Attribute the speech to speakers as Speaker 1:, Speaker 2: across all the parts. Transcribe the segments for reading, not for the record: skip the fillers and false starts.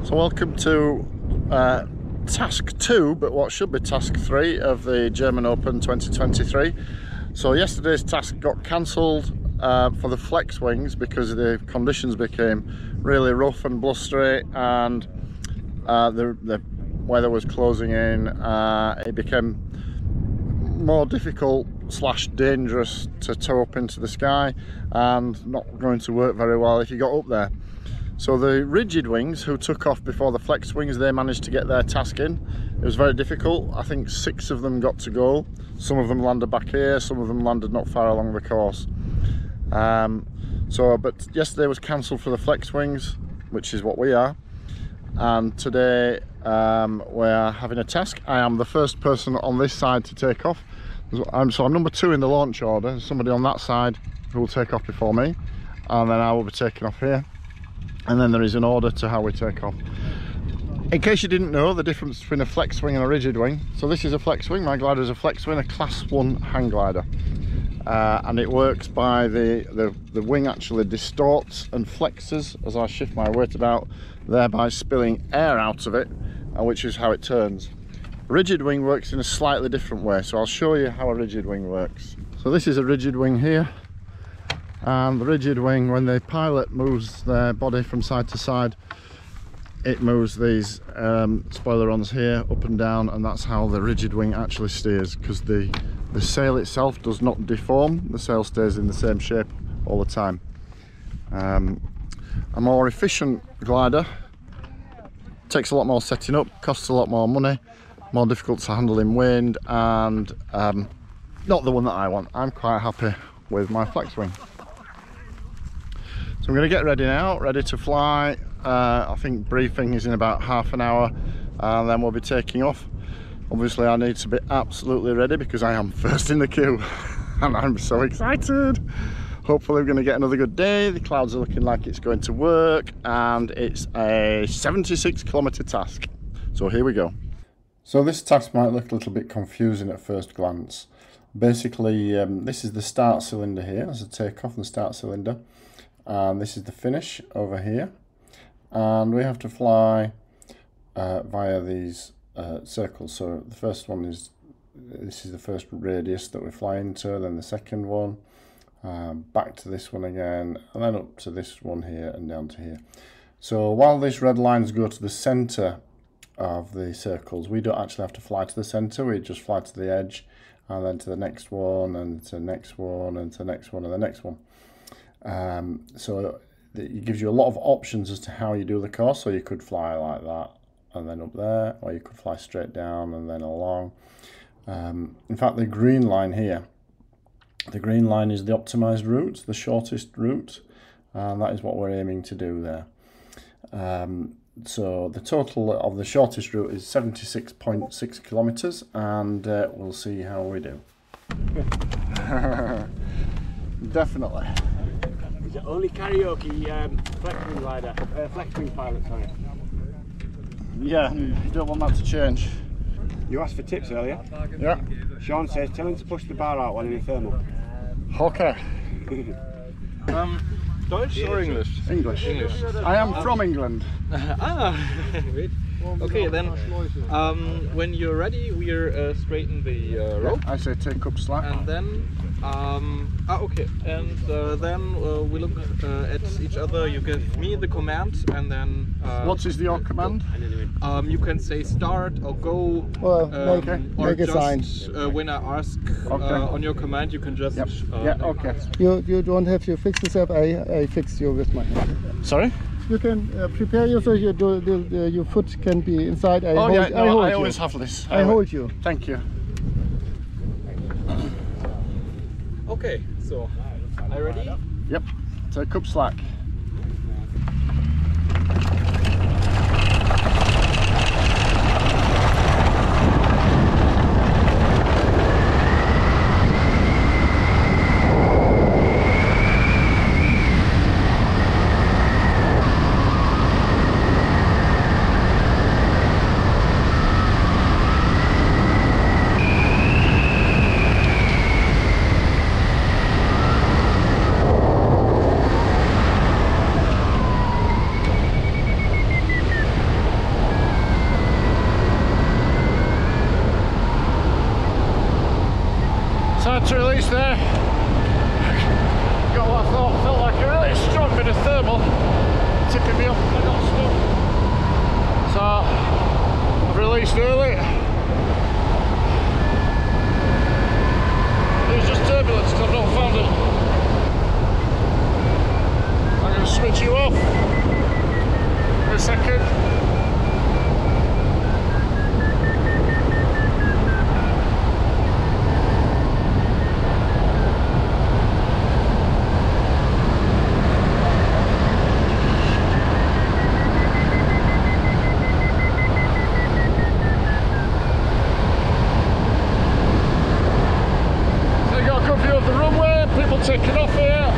Speaker 1: So welcome to task 2, but what should be task 3 of the German Open 2023. So yesterday's task got cancelled for the flex wings because the conditions became really rough and blustery, and the weather was closing in. It became more difficult / dangerous to tow up into the sky, and not going to work very well if you got up there. So the rigid wings, who took off before the flex wings, they managed to get their task in. It was very difficult. I think 6 of them got to go. Some of them landed back here, some of them landed not far along the course. But yesterday was cancelled for the flex wings, which is what we are. And today we're having a task. I am the first person on this side to take off. So I'm number 2 in the launch order. There's somebody on that side who will take off before me, and then I will be taking off here. And then there is an order to how we take off. In case you didn't know the difference between a flex wing and a rigid wing, so this is a flex wing. My glider is a flex wing, a class 1 hang glider, and it works by the wing actually distorts and flexes as I shift my weight about, thereby spilling air out of it, which is how it turns. Rigid wing works in a slightly different way, so I'll show you how a rigid wing works. So this is a rigid wing here. And the rigid wing, when the pilot moves their body from side to side, it moves these spoilerons here up and down, and that's how the rigid wing actually steers, because the sail itself does not deform. The sail stays in the same shape all the time. A more efficient glider takes a lot more setting up, costs a lot more money, more difficult to handle in wind, and not the one that I want. I'm quite happy with my flex wing. So I'm going to get ready now, ready to fly. I think briefing is in about half an hour, and then we'll be taking off. Obviously I need to be absolutely ready because I am first in the queue and I'm so excited. Hopefully we're going to get another good day. The clouds are looking like it's going to work, and it's a 76-kilometer task. So here we go. So this task might look a little bit confusing at first glance. Basically this is the start cylinder here. There's a takeoff and start cylinder. And this is the finish over here, and we have to fly via these circles. So the first one is, this is the first radius that we fly into, then the second one, back to this one again, and then up to this one here and down to here. So while these red lines go to the center of the circles, we don't actually have to fly to the center, we just fly to the edge, and then to the next one, and to the next one, and to the next one, and the next one. So it gives you a lot of options as to how you do the course. So you could fly like that and then up there, or you could fly straight down and then along. In fact, the green line here, the green line is the optimized route, the shortest route, and that is what we're aiming to do there. So the total of the shortest route is 76.6 kilometers, and we'll see how we do. Definitely.
Speaker 2: The only karaoke flex wing glider, flex wing pilot, sorry.
Speaker 1: Yeah, you don't want that to change.
Speaker 2: You asked for tips earlier.
Speaker 1: Yeah.
Speaker 2: Sean says, tell him to push the bar out while in thermal.
Speaker 1: Okay.
Speaker 3: Deutsch or English?
Speaker 1: English. I am from England.
Speaker 3: Great. Okay, then when you're ready, we're straighten the rope.
Speaker 1: I say take up slack.
Speaker 3: And then, okay, and then we look at each other. You give me the command, and then.
Speaker 1: What is your command?
Speaker 3: You can say start or go.
Speaker 1: Well,
Speaker 3: or
Speaker 1: make a sign.
Speaker 3: When I ask on your command, you can just.
Speaker 1: Yep. Yeah. Okay.
Speaker 4: You don't have to fix yourself. I fixed you with my hand.
Speaker 1: Sorry.
Speaker 4: You can prepare yourself. Your foot can be inside. I
Speaker 1: always have this.
Speaker 4: I hold you.
Speaker 1: Thank you.
Speaker 3: Okay, so are you ready?
Speaker 1: Yep. Take up slack. release there. Got what I thought felt like a really strong bit of thermal tipping me up and I got stuck. So I've released early. It was just turbulence because I've not found it. I'm going to switch you off in a second. Taking off here.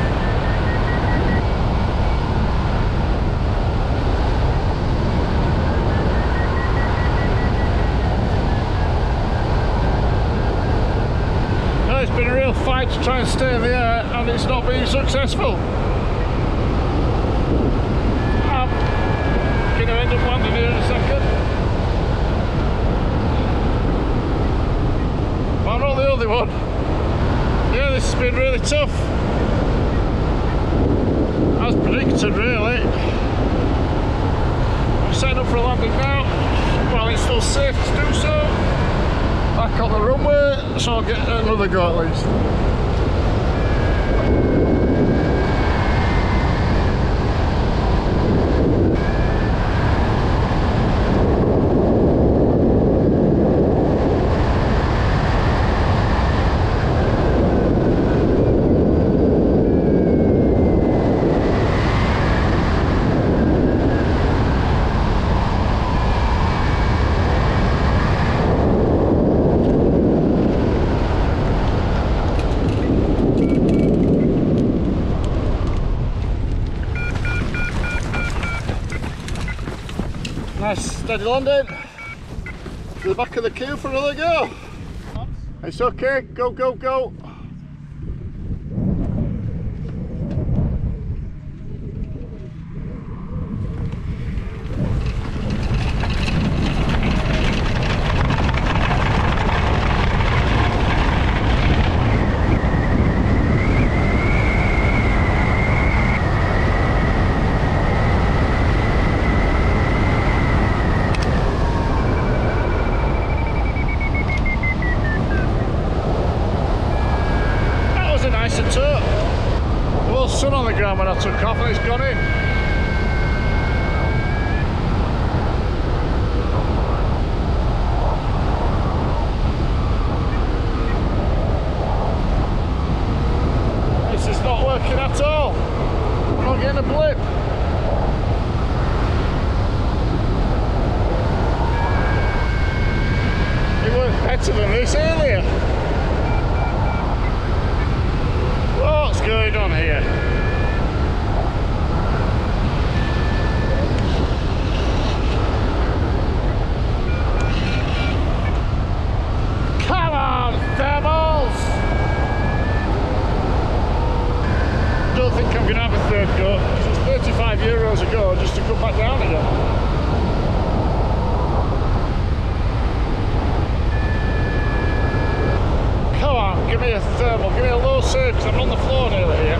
Speaker 1: No, it's been a real fight to try and stay in the air and it's not been successful. I'm going to end up landing here in a second. But I'm not the only one. Yeah, this has been really tough. As predicted, really. I'm setting up for a landing now, while it's still safe to do so. Back on the runway, so I'll get another go at least. Nice steady landing. To the back of the queue for another go. It's okay, go, go, go. Sun on the ground when I took off and it's gone in. This is not working at all. I'm not getting a blip. It worked better than this earlier. What's going on here? Come on, thermals! Don't think I'm going to have a third go. It's €35 a go just to come back down again. Come on, give me a thermal, give me a low surge, because I'm on the floor nearly here.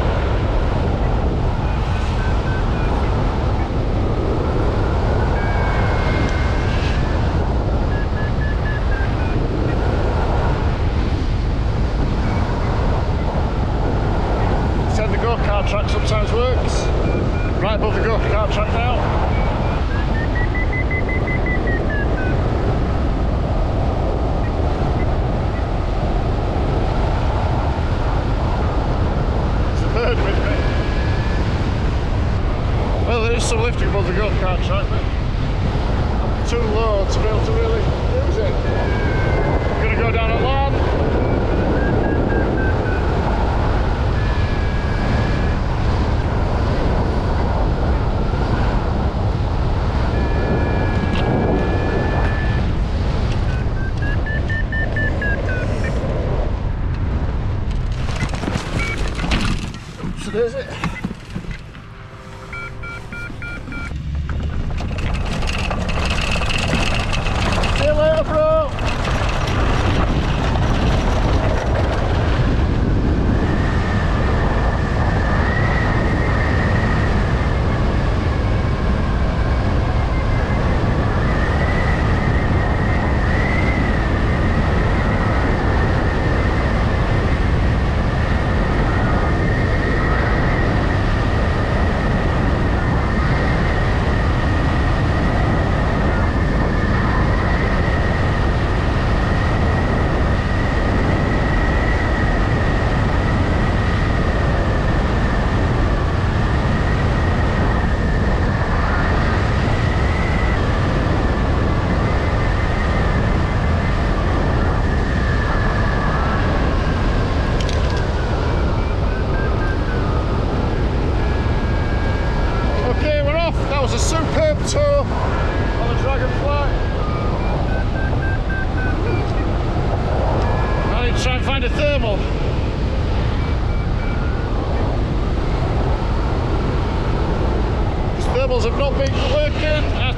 Speaker 1: Said the go-kart track sometimes works. Right above the go-kart track now. Well, there is some lifting above the go-kart track, but I'm too low to be able to really use it. I'm going to go down a land. So there's it. See you later, bro.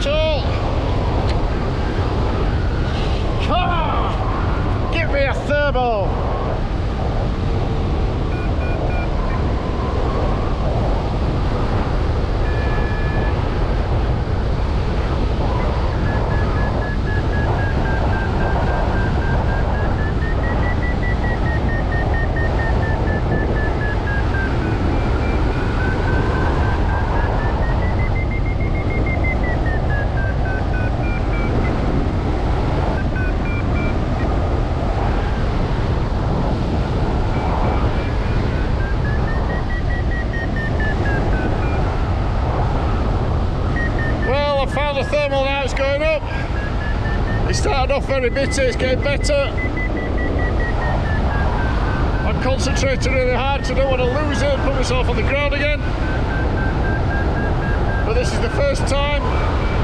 Speaker 1: throttle. Come on! Give me a thermal! The thermal now is going up. It started off very bitter, it's getting better. I'm concentrating really hard because I don't want to lose it and put myself on the ground again. But this is the first time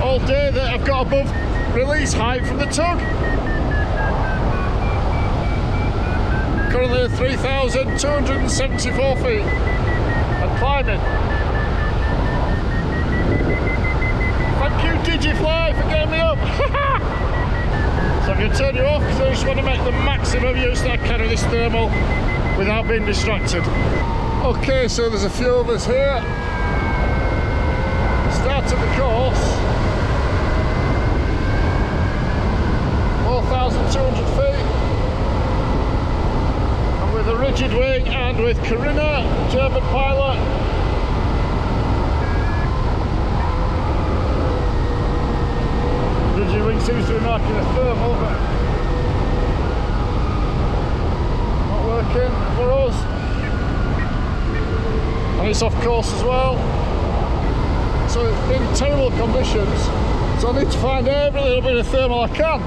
Speaker 1: all day that I've got above release height from the tug. Currently at 3,274 feet and climbing. Thank you Digifly for getting me up. So I'm going to turn you off because I just want to make the maximum use that I can of this thermal without being distracted. Okay, so there's a few of us here. Start of the course. 4,200 feet. And with a rigid wing and with Corinna, German pilot. Rigid wing seems to be marking a thermal, but not working for us. And it's off course as well. So it's in terrible conditions. So I need to find every little bit of thermal I can.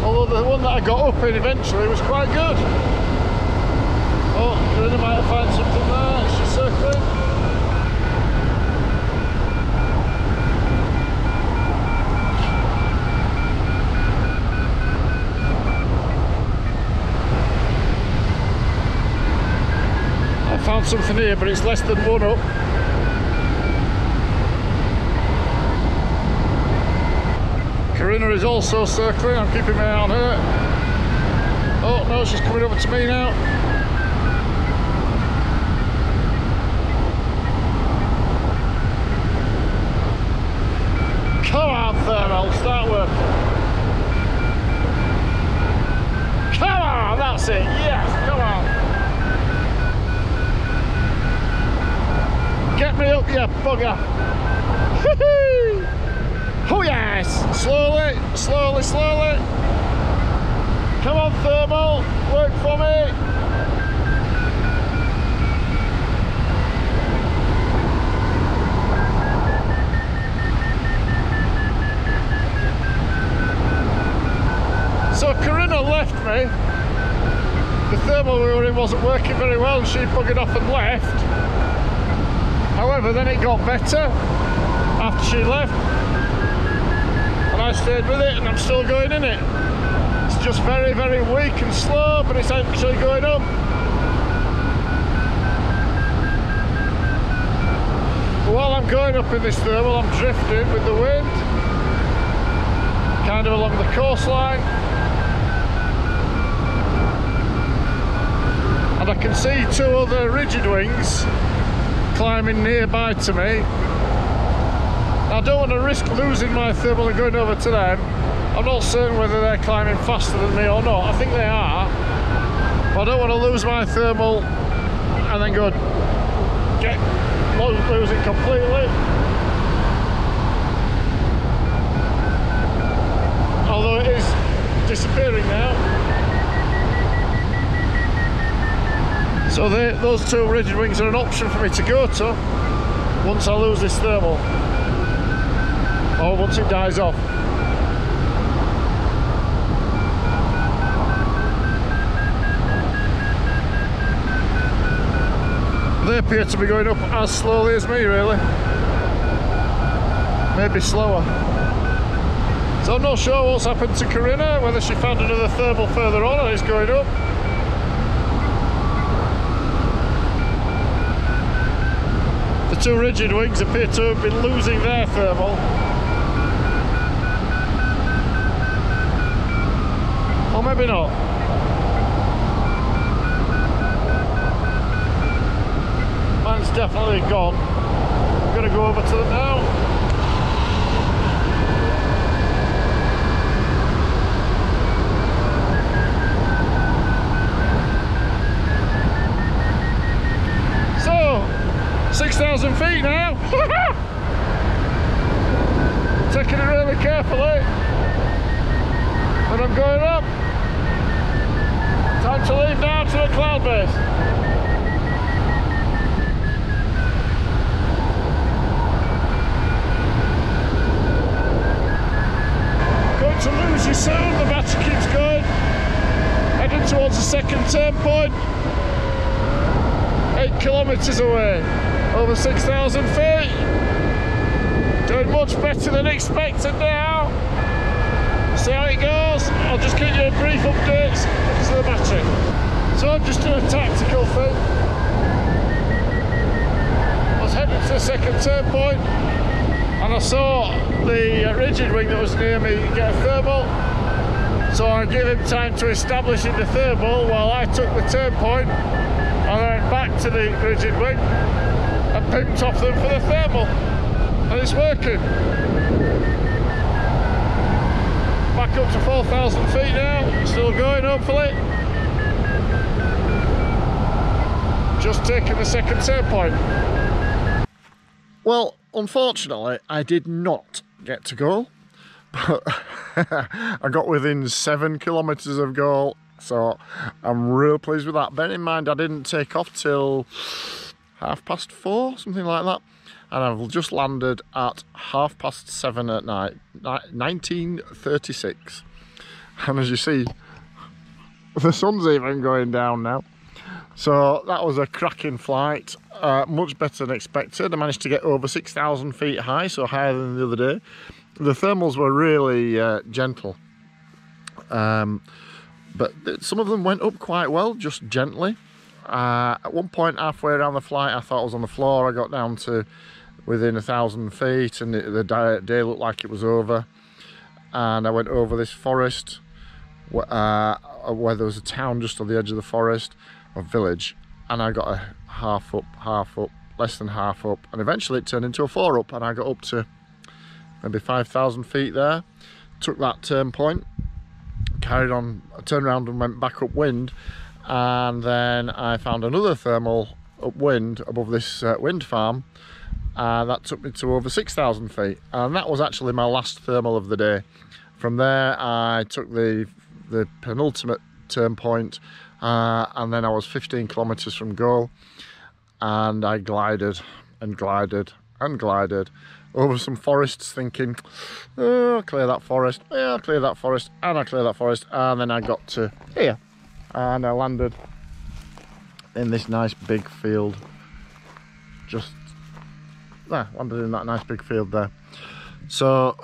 Speaker 1: Although the one that I got up in eventually was quite good. Oh, Corinna might have found something there, she's circling. I found something here, but it's less than one up. Corinna is also circling, I'm keeping my eye on her. Oh no, she's coming over to me now. Come on, thermal, start working. Come on, that's it, yes, come on. Get me up, you bugger. Oh yes, slowly, slowly, slowly. Come on, thermal, work for me. So Corinna left me. The thermal we were in wasn't working very well and she buggered off and left. However, then it got better after she left. And I stayed with it and I'm still going in it. It's just very, very weak and slow, but it's actually going up. But while I'm going up in this thermal, I'm drifting with the wind. Kind of along the coastline. And I can see two other rigid wings climbing nearby to me. I don't want to risk losing my thermal and going over to them. I'm not certain whether they're climbing faster than me or not. I think they are. But I don't want to lose my thermal and then go lose it completely. Although it is disappearing now. So those two rigid wings are an option for me to go to once I lose this thermal, or once it dies off. They appear to be going up as slowly as me, really. Maybe slower. So I'm not sure what's happened to Corinna, whether she found another thermal further on and it's going up. two rigid wings appear to have been losing their thermal. Or maybe not. Mine's definitely gone. I'm going to go over to them now. So, 6,000 feet now. Taking it really carefully. And I'm going up. Time to leave now to the cloud base. Going to lose you soon, the battery keeps going. Heading towards the second turn point. 8 kilometres away, over 6,000 feet. Doing much better than expected now. See how it goes. I'll just give you a brief update because of the battery. So I'm just doing a tactical thing. I was heading to the second turn point and I saw the rigid wing that was near me get a thermal. So I gave him time to establish in the thermal while I took the turn point. I went back to the rigid wing and pimped off them for the thermal, and it's working. Back up to 4,000 feet now, still going hopefully. Just taking the second turn point. Well, unfortunately, I did not get to goal, but I got within 7 kilometres of goal. So I'm real pleased with that. Bear in mind I didn't take off till 4:30, something like that. And I've just landed at 7:30 at night, 1936. And as you see, the sun's even going down now. So that was a cracking flight, much better than expected. I managed to get over 6,000 feet high, so higher than the other day. The thermals were really gentle. But some of them went up quite well, just gently. At one point, halfway around the flight, I thought I was on the floor. I got down to within 1,000 feet and the day looked like it was over. And I went over this forest where there was a town just on the edge of the forest, or village. And I got a half up, less than half up. And eventually it turned into a 4 up and I got up to maybe 5,000 feet there. Took that turn point. Carried on, I turned around and went back upwind, and then I found another thermal upwind above this wind farm, and that took me to over 6,000 feet, and that was actually my last thermal of the day. From there I took the penultimate turn point, and then I was 15 kilometres from goal, and I glided and glided and glided over some forests, thinking, oh, I'll clear that forest, yeah, I'll clear that forest, and I'll clear that forest, and then I got to here, and I landed in this nice big field, just there, landed in that nice big field there. So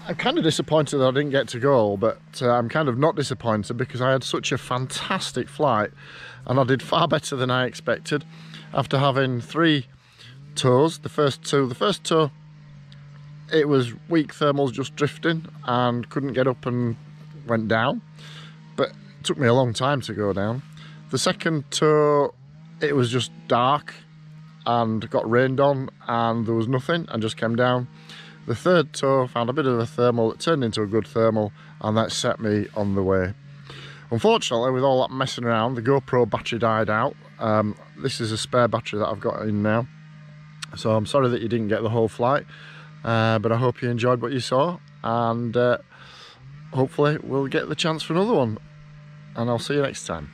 Speaker 1: I'm kind of disappointed that I didn't get to goal, but I'm kind of not disappointed because I had such a fantastic flight, and I did far better than I expected. After having 3 tours, the first tour it was weak thermals, just drifting, and couldn't get up and went down, but it took me a long time to go down. The second tour it was just dark and got rained on and there was nothing and just came down. The third tour found a bit of a thermal that turned into a good thermal, and that set me on the way. Unfortunately, with all that messing around, the GoPro battery died out. This is a spare battery that I've got in now. So I'm sorry that you didn't get the whole flight, but I hope you enjoyed what you saw, and hopefully we'll get the chance for another one, and I'll see you next time.